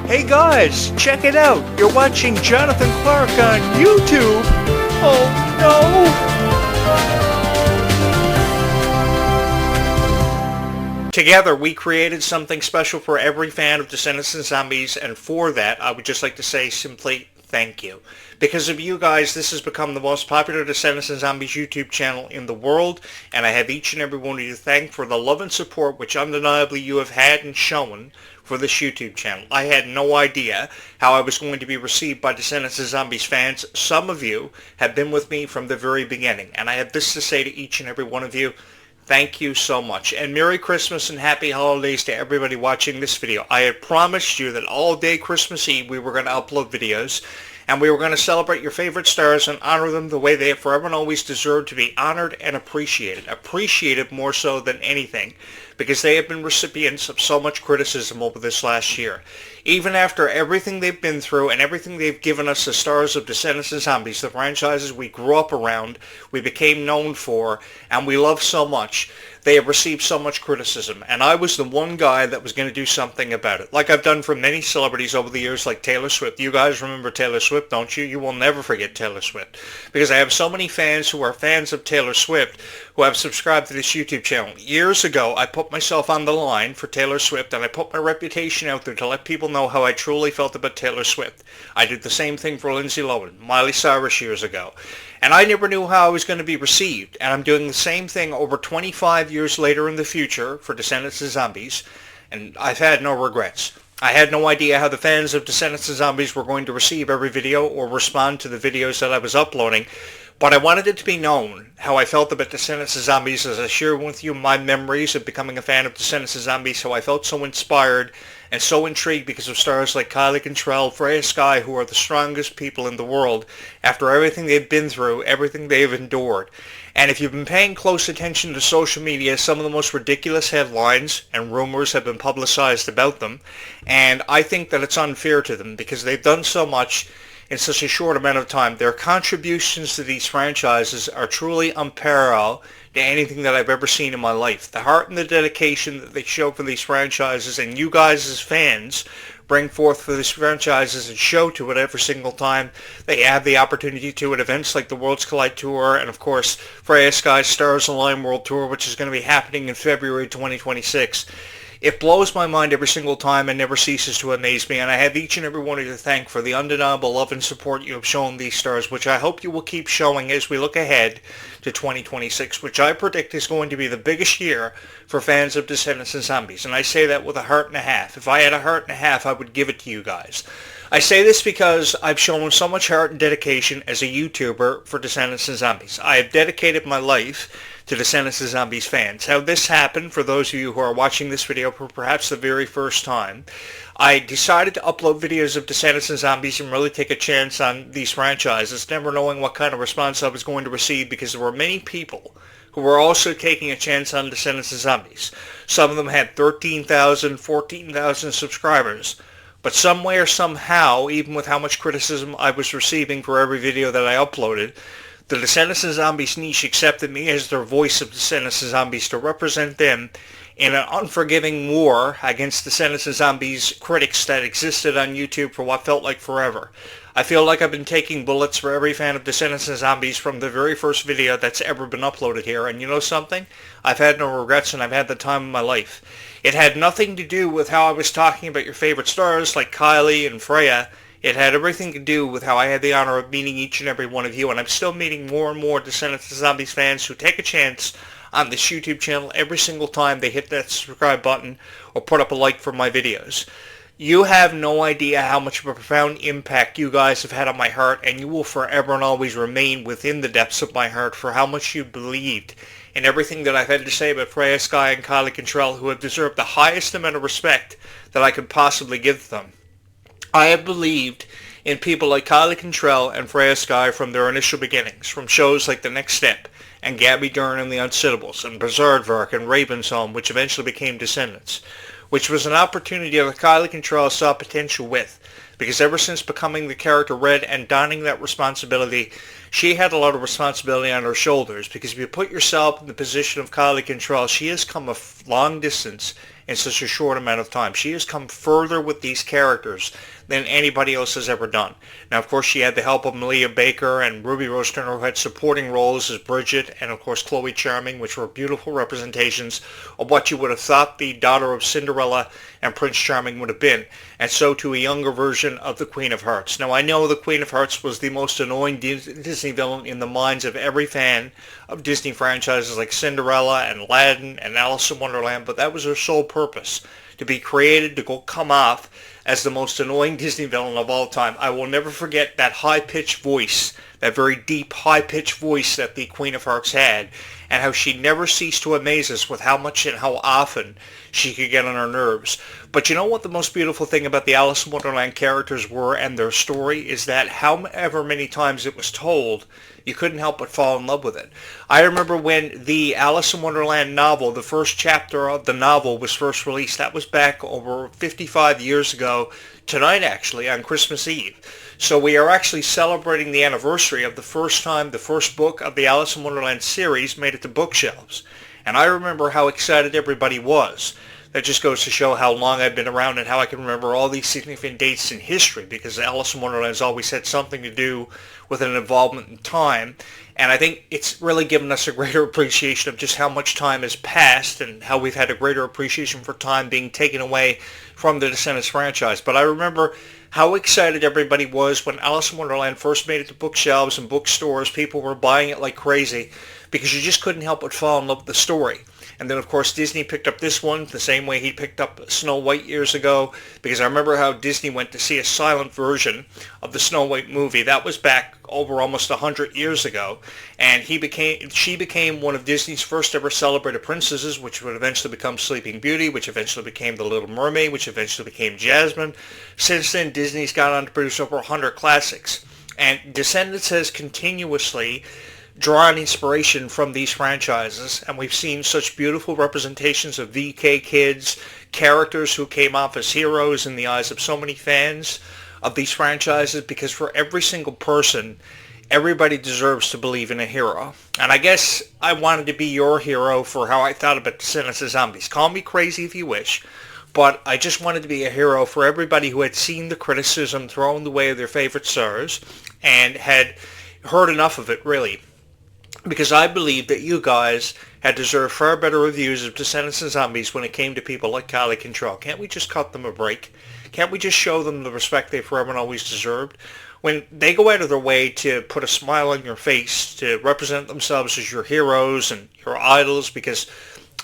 Hey guys, check it out. You're watching Jonathan Clarke on YouTube. Oh no! Together, we created something special for every fan of Descendants and Zombies, and for that, I would just like to say simply thank you. Because of you guys, this has become the most popular Descendants and Zombies YouTube channel in the world, and I have each and every one of you to thank for the love and support which undeniably you have had and shown for this YouTube channel. I had no idea how I was going to be received by Descendants and Zombies fans. Some of you have been with me from the very beginning, and I have this to say to each and every one of you. Thank you so much, and Merry Christmas and Happy Holidays to everybody watching this video. I had promised you that all day Christmas Eve we were going to upload videos, and we were going to celebrate your favorite stars and honor them the way they have forever and always deserved to be honored and appreciated. Appreciated more so than anything, because they have been recipients of so much criticism over this last year. Even after everything they've been through and everything they've given us as stars of Descendants and Zombies, the franchises we grew up around, we became known for, and we love so much, they have received so much criticism. And I was the one guy that was going to do something about it, like I've done for many celebrities over the years, like Taylor Swift. You guys remember Taylor Swift, don't you? You will never forget Taylor Swift, because I have so many fans who are fans of Taylor Swift who have subscribed to this YouTube channel. Years ago, I put myself on the line for Taylor Swift, and I put my reputation out there to let people know how I truly felt about Taylor Swift. I did the same thing for Lindsay Lohan, Miley Cyrus years ago. And I never knew how I was going to be received. And I'm doing the same thing over 25 years later in the future for Descendants and Zombies, and I've had no regrets. I had no idea how the fans of Descendants and Zombies were going to receive every video or respond to the videos that I was uploading, but I wanted it to be known how I felt about Descendants and Zombies as I shared with you my memories of becoming a fan of Descendants and Zombies, how I felt so inspired and so intrigued because of stars like Kylie Cantrell, Freya Sky, who are the strongest people in the world after everything they've been through, everything they've endured. And if you've been paying close attention to social media, some of the most ridiculous headlines and rumors have been publicized about them, and I think that it's unfair to them because they've done so much in such a short amount of time. Their contributions to these franchises are truly unparalleled to anything that I've ever seen in my life. The heart and the dedication that they show for these franchises, and you guys as fans bring forth for these franchises and show to it every single time they have the opportunity to at events like the Worlds Collide Tour, and of course Freya Sky's Stars Align World Tour, which is going to be happening in February 2026. It blows my mind every single time and never ceases to amaze me, and I have each and every one of you to thank for the undeniable love and support you have shown these stars, which I hope you will keep showing as we look ahead to 2026, which I predict is going to be the biggest year for fans of Descendants and Zombies. And I say that with a heart and a half. If I had a heart and a half, I would give it to you guys. I say this because I've shown so much heart and dedication as a YouTuber for Descendants and Zombies. I have dedicated my life to Descendants and Zombies fans. How this happened, for those of you who are watching this video for perhaps the very first time, I decided to upload videos of Descendants and Zombies and really take a chance on these franchises, never knowing what kind of response I was going to receive, because there were many people who were also taking a chance on Descendants and Zombies. Some of them had 13,000, 14,000 subscribers. But somewhere, somehow, even with how much criticism I was receiving for every video that I uploaded, the Descendants and Zombies niche accepted me as their voice of Descendants and Zombies to represent them in an unforgiving war against Descendants and Zombies critics that existed on YouTube for what felt like forever. I feel like I've been taking bullets for every fan of Descendants and Zombies from the very first video that's ever been uploaded here, and you know something? I've had no regrets, and I've had the time of my life. It had nothing to do with how I was talking about your favorite stars like Kylie and Freya. It had everything to do with how I had the honor of meeting each and every one of you, and I'm still meeting more and more Descendants and Zombies fans who take a chance on this YouTube channel every single time they hit that subscribe button or put up a like for my videos. You have no idea how much of a profound impact you guys have had on my heart, and you will forever and always remain within the depths of my heart for how much you believed in everything that I've had to say about Freya Sky and Kylie Cantrell, who have deserved the highest amount of respect that I could possibly give them. I have believed in people like Kylie Cantrell and Freya Sky from their initial beginnings, from shows like The Next Step and Gabby Dern and The Unsittables and Berserk and Raven's Home, which eventually became Descendants, which was an opportunity that Kylie Cantrell saw potential with, because ever since becoming the character Red and donning that responsibility, she had a lot of responsibility on her shoulders, because if you put yourself in the position of Kylie Cantrell, she has come a long distance in such a short amount of time. She has come further with these characters than anybody else has ever done. Now, of course, she had the help of Malia Baker and Ruby Rose Turner, who had supporting roles as Bridget and, of course, Chloe Charming, which were beautiful representations of what you would have thought the daughter of Cinderella and Prince Charming would have been, and so to a younger version of the Queen of Hearts. Now, I know the Queen of Hearts was the most annoying Disney villain in the minds of every fan of Disney franchises like Cinderella and Aladdin and Alice in Wonderland, but that was her sole purpose, to be created to come off as the most annoying Disney villain of all time. I will never forget that high-pitched voice, that very deep, high-pitched voice that the Queen of Hearts had, and how she never ceased to amaze us with how much and how often she could get on our nerves. But you know what the most beautiful thing about the Alice in Wonderland characters were and their story is that however many times it was told, you couldn't help but fall in love with it. I remember when the Alice in Wonderland novel, the first chapter of the novel, was first released. That was back over 55 years ago, tonight actually, on Christmas Eve. So we are actually celebrating the anniversary of the first time the first book of the Alice in Wonderland series made it to bookshelves. And I remember how excited everybody was. That just goes to show how long I've been around and how I can remember all these significant dates in history, because Alice in Wonderland has always had something to do with an involvement in time. And I think it's really given us a greater appreciation of just how much time has passed and how we've had a greater appreciation for time being taken away from the Descendants franchise. But I remember how excited everybody was when Alice in Wonderland first made it to bookshelves and bookstores. People were buying it like crazy because you just couldn't help but fall in love with the story. And then, of course, Disney picked up this one the same way he picked up Snow White years ago, because I remember how Disney went to see a silent version of the Snow White movie. That was back over almost 100 years ago, and she became one of Disney's first ever celebrated princesses, which would eventually become Sleeping Beauty, which eventually became The Little Mermaid, which eventually became Jasmine. Since then, Disney's gone on to produce over 100 classics, and Descendants has continuously drawn inspiration from these franchises, and we've seen such beautiful representations of VK kids, characters who came off as heroes in the eyes of so many fans of these franchises, because for every single person, everybody deserves to believe in a hero. And I guess I wanted to be your hero for how I thought about Descendants of Zombies. Call me crazy if you wish, but I just wanted to be a hero for everybody who had seen the criticism thrown the way of their favorite stars and had heard enough of it, really. Because I believe that you guys had deserved far better reviews of Descendants of Zombies when it came to people like Kylie Control. Can't we just cut them a break? Can't we just show them the respect they forever and always deserved? When they go out of their way to put a smile on your face, to represent themselves as your heroes and your idols, because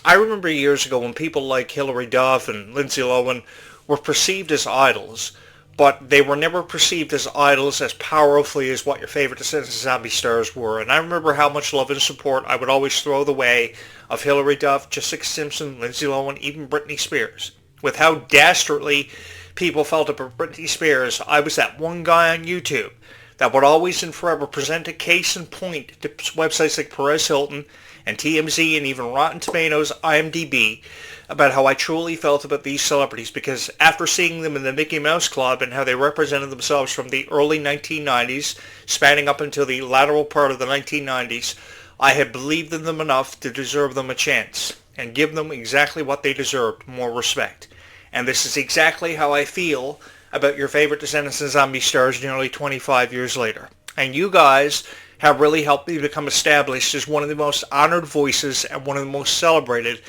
I remember years ago when people like Hilary Duff and Lindsay Lohan were perceived as idols, but they were never perceived as idols as powerfully as what your favorite Descendants of Zombie stars were. And I remember how much love and support I would always throw the way of Hilary Duff, Jessica Simpson, Lindsay Lohan, even Britney Spears. With how dastardly people felt about Britney Spears, I was that one guy on YouTube that would always and forever present a case in point to websites like Perez Hilton and TMZ and even Rotten Tomatoes, IMDb, about how I truly felt about these celebrities, because after seeing them in the Mickey Mouse Club and how they represented themselves from the early 1990s, spanning up until the lateral part of the 1990s, I had believed in them enough to deserve them a chance and give them exactly what they deserved, more respect. And this is exactly how I feel about your favorite Descendants of Zombie stars nearly 25 years later. And you guys have really helped me become established as one of the most honored voices and one of the most celebrated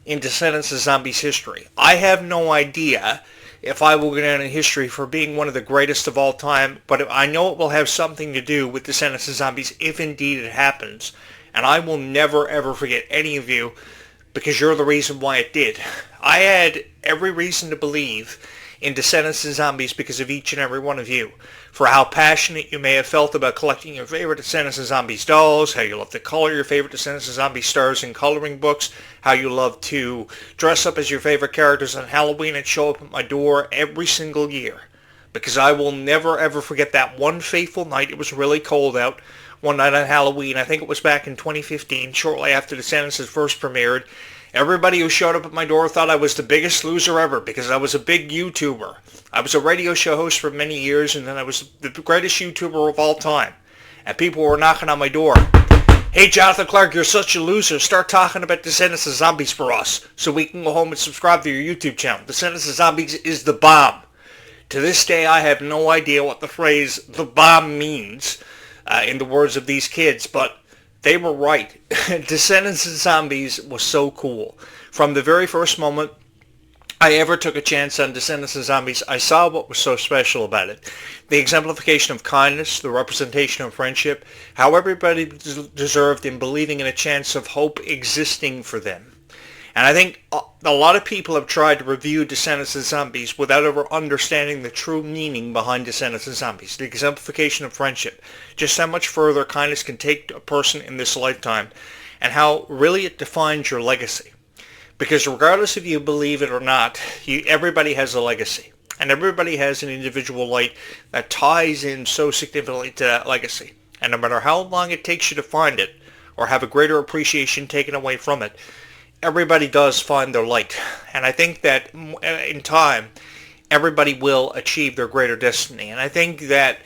in Descendants of Zombies history. I have no idea if I will go down in history for being one of the greatest of all time, but I know it will have something to do with Descendants of Zombies if indeed it happens. And I will never ever forget any of you, because you're the reason why it did. I had every reason to believe in Descendants of Zombies because of each and every one of you, for how passionate you may have felt about collecting your favorite Descendants of Zombies dolls, how you love to color your favorite Descendants of Zombies stars in coloring books, how you love to dress up as your favorite characters on Halloween and show up at my door every single year. Because I will never ever forget that one fateful night. It was really cold out. One night on Halloween, I think it was back in 2015, shortly after Descendants had first premiered. Everybody who showed up at my door thought I was the biggest loser ever because I was a big YouTuber. I was a radio show host for many years, and then I was the greatest YouTuber of all time. And people were knocking on my door. Hey, Jonathan Clarke, you're such a loser. Start talking about Descendants of Zombies for us so we can go home and subscribe to your YouTube channel. Descendants of Zombies is the bomb. To this day, I have no idea what the phrase the bomb means in the words of these kids, but they were right. Descendants of Zombies was so cool. From the very first moment I ever took a chance on Descendants of Zombies, I saw what was so special about it. The exemplification of kindness, the representation of friendship, how everybody deserved in believing in a chance of hope existing for them. And I think a lot of people have tried to review Descendants of Zombies without ever understanding the true meaning behind Descendants of Zombies, the exemplification of friendship, just how much further kindness can take a person in this lifetime, and how really it defines your legacy. Because regardless if you believe it or not, everybody has a legacy. And everybody has an individual light that ties in so significantly to that legacy. And no matter how long it takes you to find it, or have a greater appreciation taken away from it, everybody does find their light. And I think that in time, everybody will achieve their greater destiny. And I think that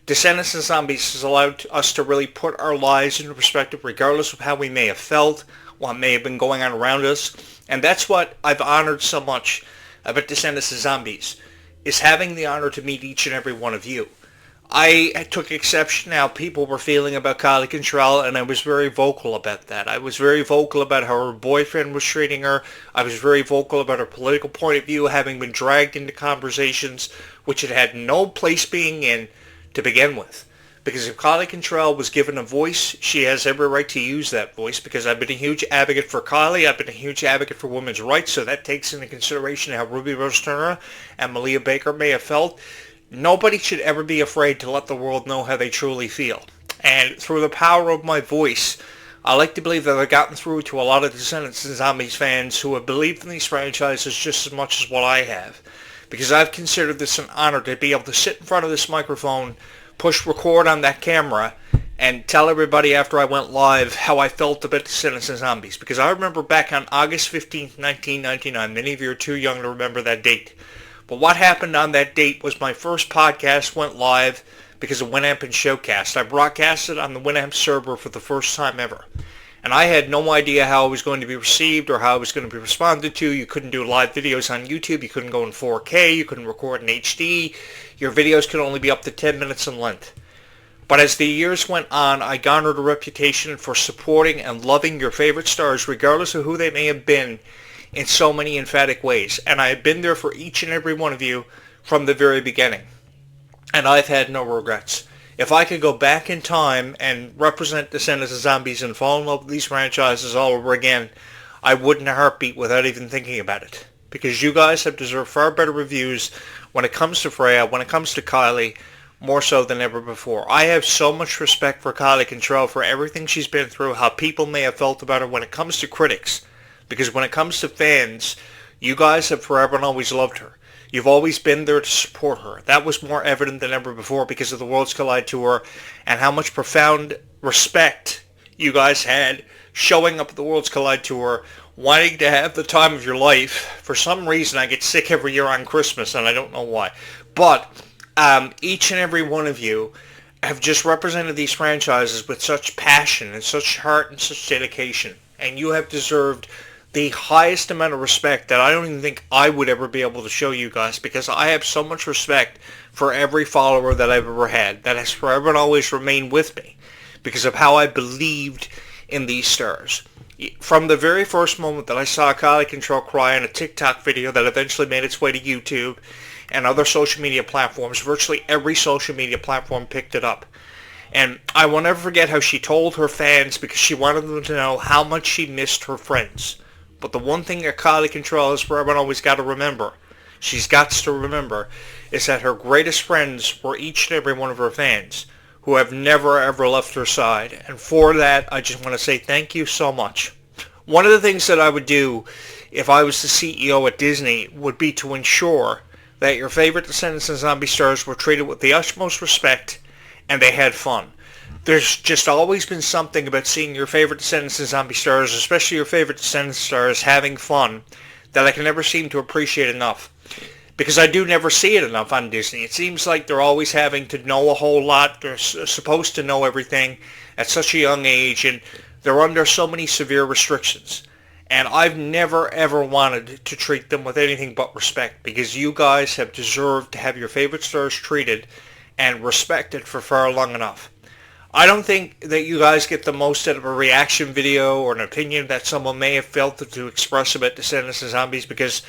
Descendants of Zombies has allowed us to really put our lives into perspective, regardless of how we may have felt, what may have been going on around us. And that's what I've honored so much about Descendants of Zombies, is having the honor to meet each and every one of you. I took exception how people were feeling about Kylie Control, and I was very vocal about that. I was very vocal about how her boyfriend was treating her. I was very vocal about her political point of view, having been dragged into conversations which it had no place being in to begin with. Because if Kylie Control was given a voice, she has every right to use that voice, because I've been a huge advocate for Kylie. I've been a huge advocate for women's rights, so that takes into consideration how Ruby Rose Turner and Malia Baker may have felt. Nobody should ever be afraid to let the world know how they truly feel. And through the power of my voice, I like to believe that I've gotten through to a lot of Descendants of Zombies fans who have believed in these franchises just as much as what I have. Because I've considered this an honor to be able to sit in front of this microphone, push record on that camera, and tell everybody after I went live how I felt about Descendants of Zombies. Because I remember back on August 15th, 1999, many of you are too young to remember that date. But what happened on that date was my first podcast went live because of Winamp and Showcast. I broadcasted on the Winamp server for the first time ever. And I had no idea how it was going to be received or how it was going to be responded to. You couldn't do live videos on YouTube. You couldn't go in 4K. You couldn't record in HD. Your videos could only be up to 10 minutes in length. But as the years went on, I garnered a reputation for supporting and loving your favorite stars, regardless of who they may have been, in so many emphatic ways. And I have been there for each and every one of you from the very beginning. And I've had no regrets. If I could go back in time and represent Descendants of Zombies and fall in love with these franchises all over again, I wouldn't a heartbeat without even thinking about it. Because you guys have deserved far better reviews when it comes to Freya, when it comes to Kylie, more so than ever before. I have so much respect for Kylie Control, for everything she's been through, how people may have felt about her when it comes to critics. Because when it comes to fans, you guys have forever and always loved her. You've always been there to support her. That was more evident than ever before because of the Worlds Collide Tour and how much profound respect you guys had showing up at the Worlds Collide Tour, wanting to have the time of your life. For some reason, I get sick every year on Christmas, and I don't know why. But each and every one of you have just represented these franchises with such passion and such heart and such dedication. And you have deserved the highest amount of respect that I don't even think I would ever be able to show you guys, because I have so much respect for every follower that I've ever had that has forever and always remained with me because of how I believed in these stars. From the very first moment that I saw Kylie Control cry in a TikTok video that eventually made its way to YouTube and other social media platforms, virtually every social media platform picked it up. And I will never forget how she told her fans, because she wanted them to know how much she missed her friends. But the one thing that Kylie Control has forever and always got to remember, she's got to remember, is that her greatest friends were each and every one of her fans who have never ever left her side. And for that, I just want to say thank you so much. One of the things that I would do if I was the CEO at Disney would be to ensure that your favorite Descendants and Zombie stars were treated with the utmost respect and they had fun. There's just always been something about seeing your favorite Descendants and Zombie stars, especially your favorite Descendants stars, having fun, that I can never seem to appreciate enough. because I do never see it enough on Disney. It seems like they're always having to know a whole lot. They're supposed to know everything at such a young age, and they're under so many severe restrictions. And I've never ever wanted to treat them with anything but respect, because you guys have deserved to have your favorite stars treated and respected for far long enough. I don't think that you guys get the most out of a reaction video or an opinion that someone may have felt to express about Descendants and Zombies, because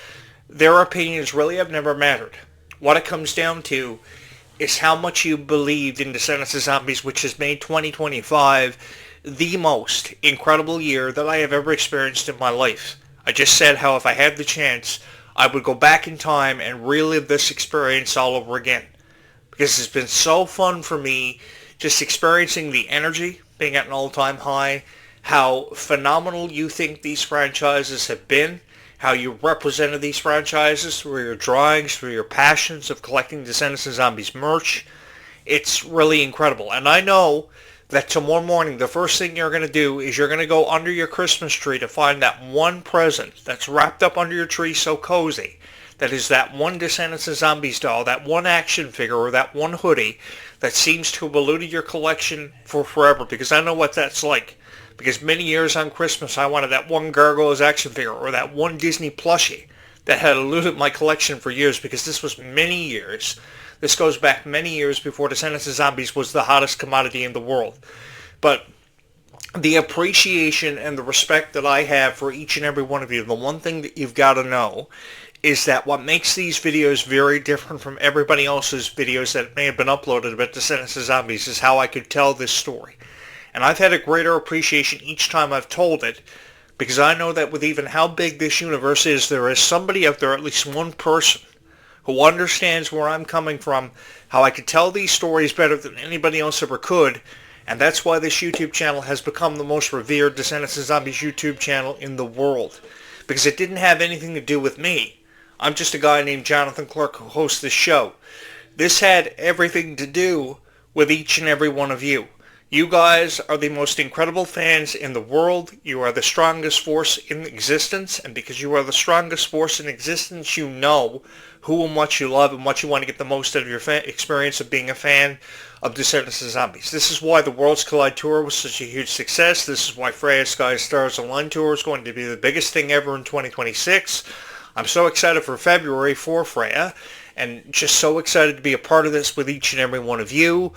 their opinions really have never mattered. What it comes down to is how much you believed in Descendants and Zombies, which has made 2025 the most incredible year that I have ever experienced in my life. I just said how if I had the chance, I would go back in time and relive this experience all over again. Because it's been so fun for me just experiencing the energy, being at an all-time high, how phenomenal you think these franchises have been, how you represented these franchises through your drawings, through your passions of collecting Descendants and Zombies merch. It's really incredible. And I know that tomorrow morning, the first thing you're going to do is you're going to go under your Christmas tree to find that one present that's wrapped up under your tree so cozy. That is that one Descendants and Zombies doll, that one action figure, or that one hoodie that seems to have eluded your collection for forever. Because I know what that's like. Because many years on Christmas, I wanted that one Gargoyles action figure, or that one Disney plushie that had eluded my collection for years, because this was many years. This goes back many years before Descendants and Zombies was the hottest commodity in the world. But the appreciation and the respect that I have for each and every one of you, the one thing that you've got to know is that what makes these videos very different from everybody else's videos that may have been uploaded about Descendants and Zombies is how I could tell this story. And I've had a greater appreciation each time I've told it, because I know that with even how big this universe is, there is somebody out there, at least one person, who understands where I'm coming from, how I could tell these stories better than anybody else ever could, and that's why this YouTube channel has become the most revered Descendants and Zombies YouTube channel in the world. Because it didn't have anything to do with me. I'm just a guy named Jonathan Clarke who hosts this show. This had everything to do with each and every one of you. You guys are the most incredible fans in the world. You are the strongest force in existence, and because you are the strongest force in existence, you know who and what you love and what you want to get the most out of your experience of being a fan of Descendants and Zombies. This is why the Worlds Collide Tour was such a huge success. This is why Freya Sky Stars Online Tour is going to be the biggest thing ever in 2026. I'm so excited for February for Freya, and just so excited to be a part of this with each and every one of you.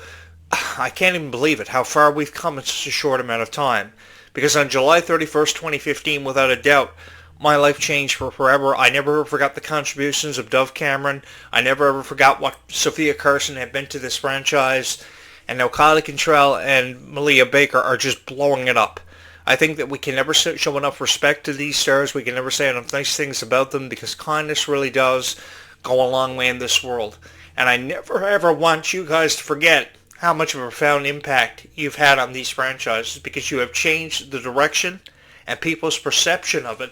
I can't even believe it, how far we've come in such a short amount of time. Because on July 31st, 2015, without a doubt, my life changed for forever. I never forgot the contributions of Dove Cameron. I never ever forgot what Sophia Carson had been to this franchise. And now Kylie Cantrell and Malia Baker are just blowing it up. I think that we can never show enough respect to these stars. We can never say enough nice things about them, because kindness really does go a long way in this world. And I never ever want you guys to forget how much of a profound impact you've had on these franchises, because you have changed the direction and people's perception of it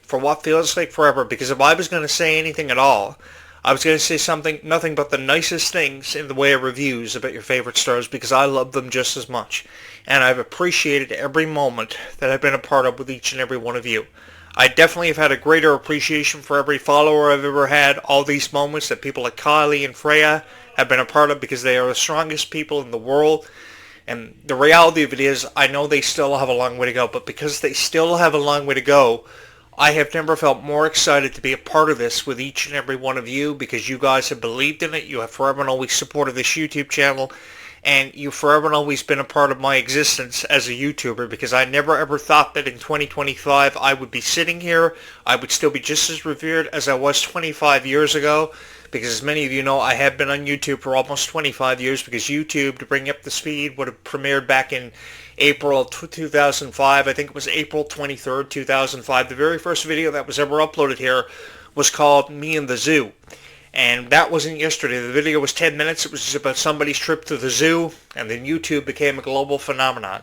for what feels like forever. Because if I was going to say anything at all, I was going to say nothing but the nicest things in the way of reviews about your favorite stars, because I love them just as much. And I've appreciated every moment that I've been a part of with each and every one of you. I definitely have had a greater appreciation for every follower I've ever had. All these moments that people like Kylie and Freya have been a part of, because they are the strongest people in the world. And the reality of it is, I know they still have a long way to go, but because they still have a long way to go, I have never felt more excited to be a part of this with each and every one of you, because you guys have believed in it. You have forever and always supported this YouTube channel, and you've forever and always been a part of my existence as a YouTuber, because I never ever thought that in 2025 I would be sitting here. I would still be just as revered as I was 25 years ago. Because as many of you know, I have been on YouTube for almost 25 years, because YouTube, to bring you up to speed, would have premiered back in April 2005. I think it was April 23rd, 2005. The very first video that was ever uploaded here was called Me and the Zoo. And that wasn't yesterday. The video was 10 minutes. It was just about somebody's trip to the zoo, and then YouTube became a global phenomenon.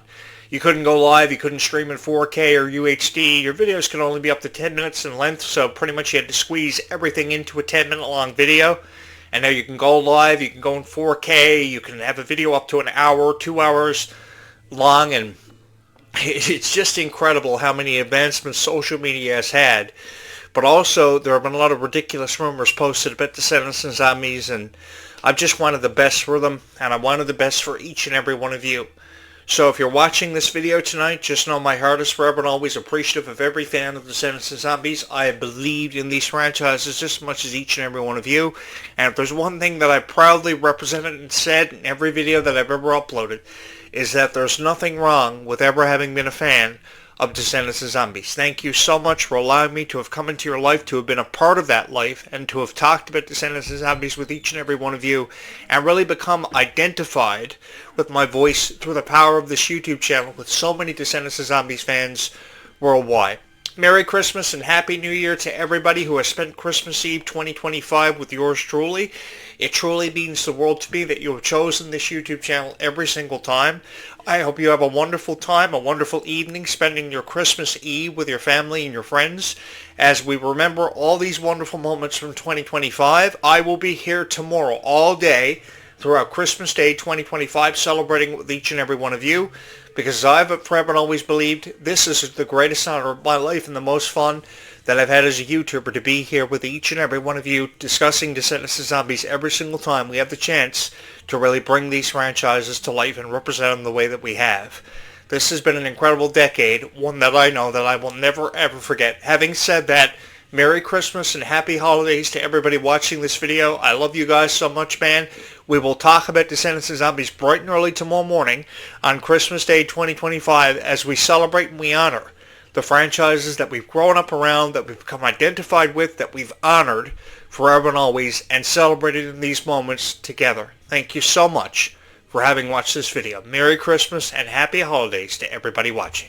You couldn't go live, you couldn't stream in 4K or UHD. Your videos could only be up to 10 minutes in length, so pretty much you had to squeeze everything into a 10-minute long video. And now you can go live, you can go in 4K, you can have a video up to an hour, 2 hours long, and it's just incredible how many advancements social media has had. But also, there have been a lot of ridiculous rumors posted about Descendants and Zombies, and I've just wanted the best for them, and I wanted the best for each and every one of you. So if you're watching this video tonight, just know my heart is forever and always appreciative of every fan of Descendants and Zombies. I have believed in these franchises just as much as each and every one of you. And if there's one thing that I proudly represented and said in every video that I've ever uploaded, is that there's nothing wrong with ever having been a fan of Descendants and Zombies. Thank you so much for allowing me to have come into your life, to have been a part of that life, and to have talked about Descendants and Zombies with each and every one of you, and really become identified with my voice through the power of this YouTube channel with so many Descendants and Zombies fans worldwide. Merry Christmas and Happy New Year to everybody who has spent Christmas Eve 2025 with yours truly. It truly means the world to me that you have chosen this YouTube channel every single time. I hope you have a wonderful time, a wonderful evening spending your Christmas Eve with your family and your friends. As we remember all these wonderful moments from 2025, I will be here tomorrow all day throughout Christmas Day 2025 celebrating with each and every one of you, because I've forever and always believed this is the greatest honor of my life and the most fun that I've had as a YouTuber, to be here with each and every one of you discussing Descendants and Zombies every single time we have the chance to really bring these franchises to life and represent them the way that we have. This has been an incredible decade, one that I know that I will never ever forget. Having said that, Merry Christmas and Happy Holidays to everybody watching this video. I love you guys so much, man. We will talk about Descendants and Zombies bright and early tomorrow morning on Christmas Day 2025 as we celebrate and we honor the franchises that we've grown up around, that we've become identified with, that we've honored forever and always, and celebrated in these moments together. Thank you so much for having watched this video. Merry Christmas and Happy Holidays to everybody watching.